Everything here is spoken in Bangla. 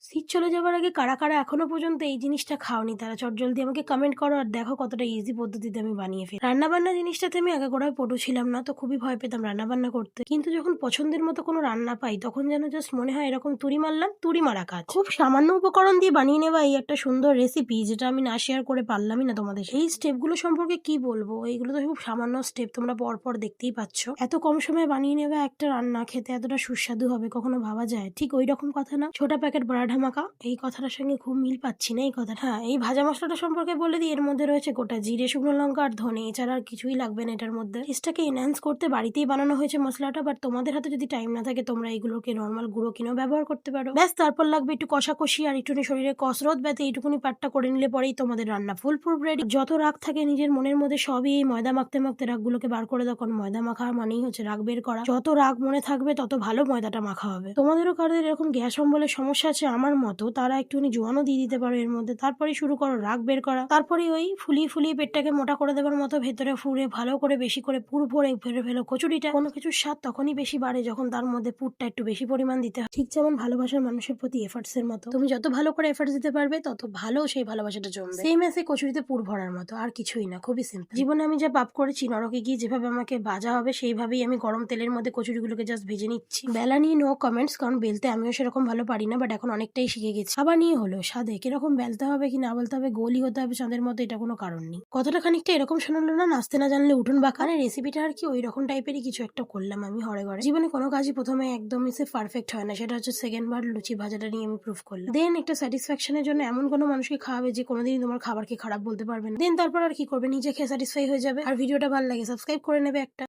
শীত চলে যাবার আগে কারা, কারা এখনো পর্যন্ত এই জিনিসটা খাওনি তারা চটজলদি আমাকে কমেন্ট করো আর দেখো কতটা ইজি পদ্ধতিতে আমি বানিয়ে ফেলি। রান্নাবান্না জিনিসটাতে আমি আগাগোড়ায় পটু ছিলাম না, তো খুবই ভয় পেতাম রান্নাবান্না করতে। কিন্তু যখন পছন্দের মতো কোনো রান্না পাই তখন যেন জাস্ট মনে হয় এরকম তুড়ি মারলাম, তুড়ি মারা কাজ। খুব সামান্য উপকরণ দিয়ে বানিয়ে নেওয়া এই একটা সুন্দর রেসিপি যেটা আমি না শেয়ার করে পারলামই না তোমাদের। এই স্টেপগুলো সম্পর্কে কি বলবো, এইগুলো তো খুব সামান্য স্টেপ, তোমরা পরপর দেখতেই পাচ্ছ। এত কম সময়ে বানিয়ে নেওয়া একটা রান্না খেতে এতটা সুস্বাদু হবে কখনো ভাবা যায়? ঠিক ওই রকম কথা না, ছোটা প্যাকেট বড়া ধামাকা, এই কথাটার সঙ্গে খুব মিল পাচ্ছি না এই কথা। হ্যাঁ, এই ভাজা মশলাটা সম্পর্কে বলে দিই, এর মধ্যে রয়েছে গোটা জিরে, শুকনো লঙ্কা আর ধনে, এছাড়া আর কিছুই লাগবে না এটার মধ্যে। টেস্টটাকে এনহ্যান্স করতে বাড়িতেই বানানো হয়েছে মশলাটা, বাট তোমাদের হাতে যদি টাইম না থাকে তোমরা এইগুলোকে নর্মাল গুঁড়ো কিনেও ব্যবহার করতে পারো। ব্যাস, তারপর লাগবে একটু কষাকষি আর একটুখানি শরীরে কসরত, ব্যাতে এইটুকুনি পাটটা করে নিলে পরেই তোমাদের রান্না ফুল প্রুফ রেডি। যত রাগ থাকে নিজের মনের মধ্যে সবই এই ময়দা মাখতে মাখতে রাগগুলোকে বার করে দাও, কারণ ময়দা মাখা মানেই হচ্ছে রাগ বের করা। যত রাগ মনে থাকবে তত ভালো ময়দাটা মাখা হবে। তোমাদেরও কারোর এরকম গ্যাস অম্বলের সমস্যা আছে আমার মতো, তারা একটুখানি জোয়ানও দিয়ে দিতে পারো এর মধ্যে। তারপরে শুরু করো রাগ বের করা, তারপরে ওই ফুলিয়ে ফুলিয়ে পেটটাকে মোটা করে দেওয়ার মতো ভেতরে ফুরে ভালো করে বেশি করে পুর ভরে ফেলে ফেলো কচুরিটা। কোনো কিছুর স্বাদ তখনই বেশি বাড়ে যখন তার মধ্যে পুরটা একটু বেশি পরিমাণ দিতে হয়। ঠিক যেমন ভালোবাসার মানুষের প্রতি এফার্টস এর মতো, তুমি যত ভালো করে এফার্টস দিতে পারবে তত ভালো সেই ভালোবাসাটা জমবে। সেম এসে কচুরিতে পুর ভরার মতো, আর কিছুই না, খুবই সিম্পল। জীবনে আমি যা পাপ করেছি, নরকে গিয়ে যেভাবে আমাকে ভাজা হবে সেইভাবেই আমি গরম তেলের মধ্যে কচুরিগুলোকে জাস্ট ভেজে নিচ্ছি। বেলা নিয়ে নো কমেন্টস, কারণ বেলতে আমিও সেরকম ভালো পারি না, বাট এখন অনেকটাই শিখে গেছি। আবার নিয়ে হলো স্বাদে কিরকম বেলতে হবে কি না বলতে হবে, গোলই হতে হবে চাঁদের মতো, এটা কোনো কারণ নেই। কথাটা খানিকটা এরকম শোনালো না, নাচতে না জানলে উঠুন বাঁকা। রেসিপিটা আর কি ওই রকম টাইপেরই কিছু একটা করলাম আমি হরে ঘরে। জীবনে কোনো কাজই প্রথমে একদমই সে পারফেক্ট হয় না, সেটা হচ্ছে সেকেন্ড বার লুচি ভাজাটা নিয়ে আমি প্রুফ করলাম। দেন একটা স্যাটিসফ্যাকশনের জন্য এমন কোনো মানুষকে খাওয়াবে যে কোনোদিনই তোমার খাবারকে খারাপ বলতে পারবে না। দেন তারপর আর কি করবে, নিজে খেয়ে স্যাটিসফাই হয়ে যাবে। আর ভিডিওটা ভালো লাগে সাবস্ক্রাইব করে নেবে একটা।